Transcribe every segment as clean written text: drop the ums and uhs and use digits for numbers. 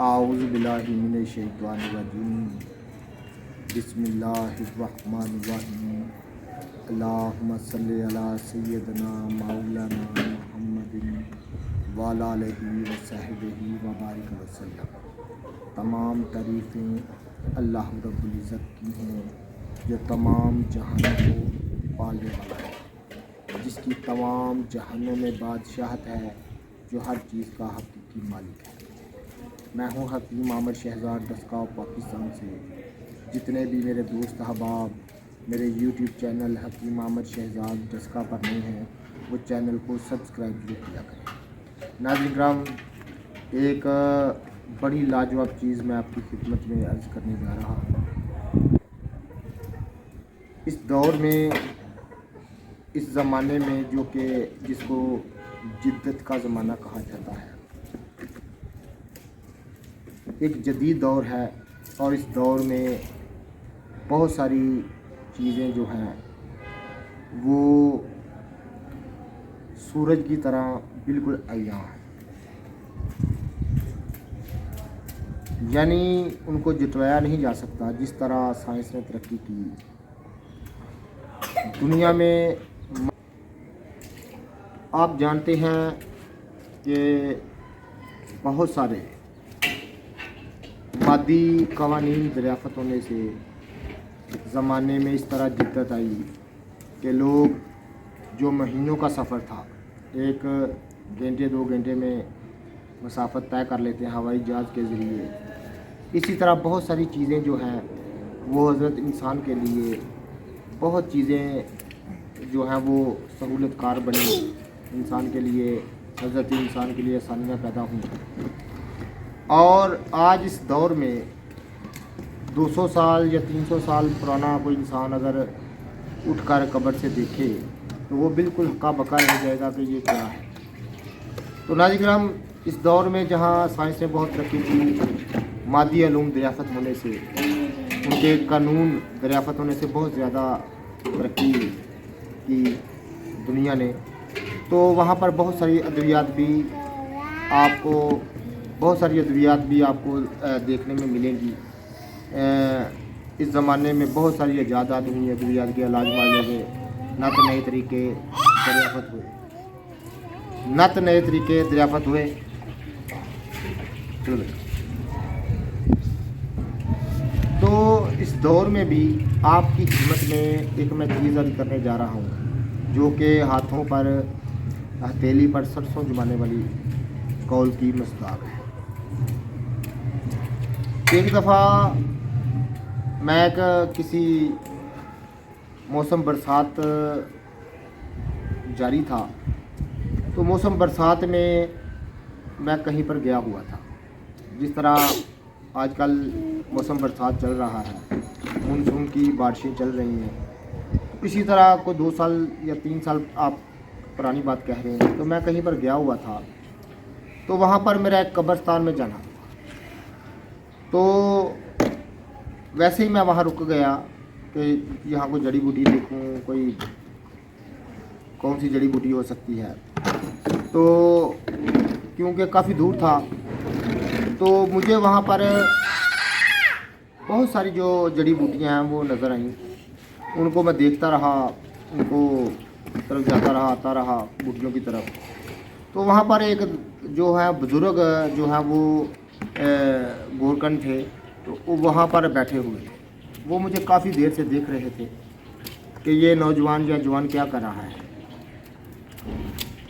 आऊज़ु बिल्लाहि मिनश शैतानिर रजीम बिस्मिल्लाहिर्रहमानिर्रहीम अल्लाहुम्मा सल्लि अला सय्यिदना मौलाना मुहम्मदिन व अला आलिहि व सहबिही व बारिक वसल्लम। तमाम तारीफ़ें अल्लाह रब्बुल इज़्ज़त की हैं जो तमाम जहानों को पालने वाला है, जिसकी तमाम जहानों में बादशाहत है, जो हर चीज़ का हकीकी मालिक है। मैं हूँ हकीम आमिर शहजाद दस्गांव पाकिस्तान से। जितने भी मेरे दोस्त अहबाब मेरे यूट्यूब चैनल हकीम आमिर शहजाद दस्गांव पर नए हैं, वो चैनल को सब्सक्राइब जरूर किया करें। नाज़रीन किराम, एक बड़ी लाजवाब चीज़ मैं आपकी खिदमत में अर्ज़ करने जा रहा हूँ। इस दौर में, इस ज़माने में जो कि जिसको जिद्दत का ज़माना कहा जाता है, एक जदीद दौर है और इस दौर में बहुत सारी चीज़ें जो हैं वो सूरज की तरह बिल्कुल अय्यां हैं, यानी उनको जितवाया नहीं जा सकता। जिस तरह साइंस ने तरक्की की दुनिया में, आप जानते हैं कि बहुत सारे मादी कवानीन दरियाफ़त होने से ज़माने में इस तरह जिद्दत आई कि लोग जो महीनों का सफ़र था, 1 घंटे 2 घंटे में मसाफ़त तय कर लेते हैं हवाई जहाज़ के ज़रिए। इसी तरह बहुत सारी चीज़ें जो हैं वो हज़रत इंसान के लिए बहुत चीज़ें जो हैं वो सहूलतकार बनी। इंसान के लिए, हज़रत इंसान के लिए आसानियाँ पैदा हुई। और आज इस दौर में 200 साल या 300 साल पुराना कोई इंसान अगर उठकर कब्र से देखे तो वो बिल्कुल हक्का बक्का रह जाएगा कि ये क्या है। तो नाज़रीन किराम, इस दौर में जहाँ साइंस ने बहुत तरक्की की, मादी अलूम दरियाफ़त होने से, उनके कानून दरियाफ़त होने से बहुत ज़्यादा तरक्की की दुनिया ने, तो वहाँ पर बहुत सारी अद्वियात भी आपको देखने में मिलेंगी। इस ज़माने में बहुत सारी इजादात हुई, अद्वियात के इलाज मालूम हुए, नत नए तरीके दरियाफ़त हुए। तो इस दौर में भी आपकी खिदमत में एक मैं चीज़ अर्ज़ करने जा रहा हूँ, जो कि हाथों पर हथेली पर सरसों जमाने वाली कौल की मस्दाक है। एक दफ़ा मैं किसी मौसम बरसात जारी था, तो मौसम बरसात में मैं कहीं पर गया हुआ था। जिस तरह आजकल मौसम बरसात चल रहा है, मानसून की बारिशें चल रही हैं, इसी तरह को 2 साल या 3 साल आप पुरानी बात कह रहे हैं, तो मैं कहीं पर गया हुआ था। तो वहाँ पर मेरा एक कब्रिस्तान में जाना, तो वैसे ही मैं वहाँ रुक गया कि यहाँ कोई जड़ी बूटी देखूँ, कोई कौन सी जड़ी बूटी हो सकती है। तो क्योंकि काफ़ी दूर था, तो मुझे वहाँ पर बहुत सारी जो जड़ी बूटियाँ हैं वो नज़र आईं। उनको मैं देखता रहा, उनको तरफ जाता रहा, आता रहा बूटियों की तरफ। तो वहाँ पर एक जो है बुज़ुर्ग जो है वो गोरकन थे, तो वो वहाँ पर बैठे हुए थे। वो मुझे काफ़ी देर से देख रहे थे कि ये नौजवान या जवान क्या कर रहा है।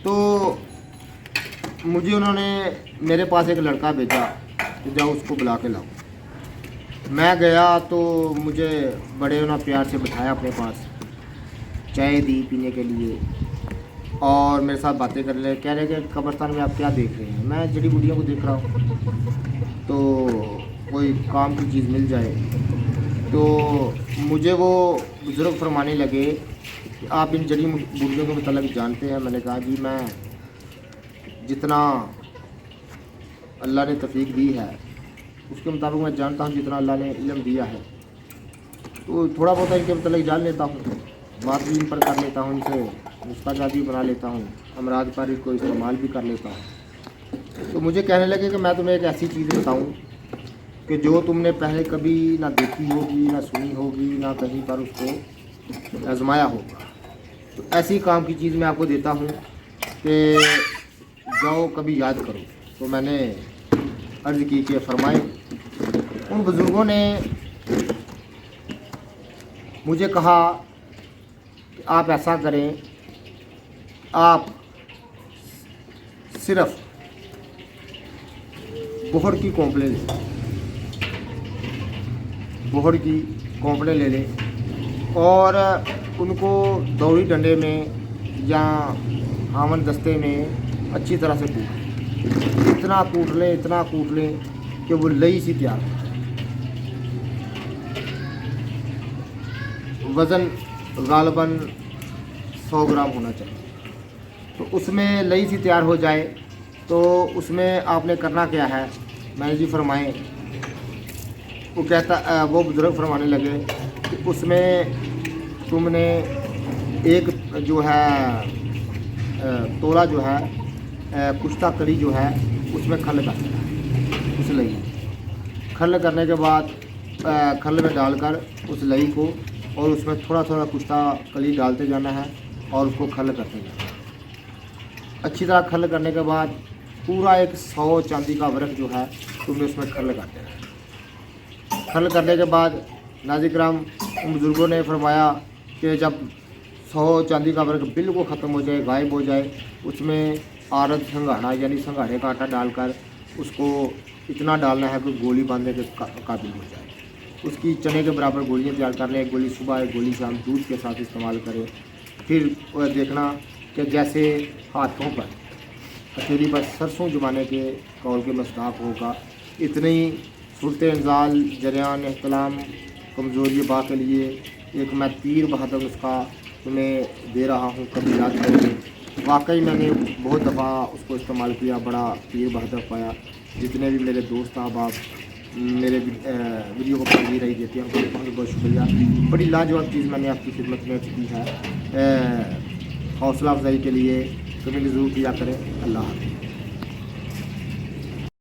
तो मुझे उन्होंने मेरे पास एक लड़का भेजा कि जाओ उसको बुला के लाओ। मैं गया तो मुझे बड़े उन्होंने प्यार से बिठाया अपने पास, चाय दी पीने के लिए और मेरे साथ बातें कर रहे। कह रहे कि कब्रिस्तान में आप क्या देख रहे हैं? मैं जड़ी बूटियों को देख रहा हूँ, तो कोई काम की चीज़ मिल जाए। तो मुझे वो बुज़ुर्ग फरमाने लगे कि आप इन जड़ी बूटियों के मतलब जानते हैं? मैंने कहा जी, मैं जितना अल्लाह ने तौफीक दी है उसके मुताबिक मैं जानता हूँ, जितना अल्लाह ने इल्म दिया है, तो थोड़ा बहुत इनके मतलब जान लेता हूँ, बात भी इन पर कर लेता हूँ, इनसे नुस्खा जाती बना लेता हूँ, अमराज पर इसको इस्तेमाल भी कर लेता हूँ। تو مجھے کہنے لگے کہ میں تمہیں ایک ایسی چیز بتاؤں کہ جو تم نے پہلے کبھی نہ دیکھی ہوگی، نہ سنی ہوگی، نہ کہیں پر اس کو آزمایا ہوگا۔ تو ایسی کام کی چیز میں آپ کو دیتا ہوں کہ جاؤ کبھی یاد کرو۔ تو میں نے عرض کی کہ فرمائیں۔ ان بزرگوں نے مجھے کہا کہ آپ ایسا کریں، آپ صرف بہڑ کی کونپلیں لیں، بہڑ کی کونپلیں لے لیں اور ان کو دوری ڈنڈے میں یا ہاون دستے میں اچھی طرح سے کوٹ، اتنا کوٹ لیں کہ وہ لئی سی تیار ہو۔ وزن غالباً 100 گرام ہونا چاہیے۔ تو اس میں لئی سی تیار ہو جائے تو اس میں آپ نے کرنا کیا ہے؟ میں نے جی فرمائیں۔ وہ بزرگ فرمانے لگے کہ اس میں تم نے ایک جو ہے تولا جو ہے کشتہ کڑی جو ہے اس میں کھل کر دینا، اس لئی کھل کرنے کے بعد کھل میں ڈال کر اس لئی کو اور اس میں تھوڑا تھوڑا کشتہ کلی ڈالتے جانا ہے اور اس کو کھل کرتے جانا ہے۔ اچھی طرح کھل کرنے کے بعد پورا ایک 100 چاندی کا ورق جو ہے تم نے اس میں کھل کر دینا ہے۔ کھل کرنے کے بعد ناظرین کرام، ان بزرگوں نے فرمایا کہ جب 100 چاندی کا ورق بالکل ختم ہو جائے، غائب ہو جائے، اس میں آرد سنگھاڑا یعنی سنگھاڑے کا آٹا ڈال کر اس کو اتنا ڈالنا ہے کہ گولی باندھنے کے قابل ہو جائے۔ اس کی چنے کے برابر گولیاں تیار کر لیں، ایک گولی صبح، ایک گولی شام، دودھ کے ساتھ استعمال کریں۔ پھر دیکھنا کہ جیسے ہاتھوں پر ہتھیلی پر سرسوں جمانے کے قول کے مصداق ہوگا۔ اتنی صورت انزال، جریان احتلام، کمزوری باں کے لیے ایک میں پیر بہادر نسخہ تمہیں دے رہا ہوں، کبھی یاد کریں۔ واقعی میں نے بہت دفعہ اس کو استعمال کیا، بڑا پیر بہادر پایا۔ جتنے بھی میرے دوست احباب میرے ویڈیو کو پذیرائی دیتے ہیں ان کا بہت بہت شکریہ۔ بڑی لاجواب چیز میں نے آپ کی خدمت میں کی ہے۔ حوصلہ افزائی کے لیے کمنٹ ضرور کیا کریں۔ اللہ حافظ۔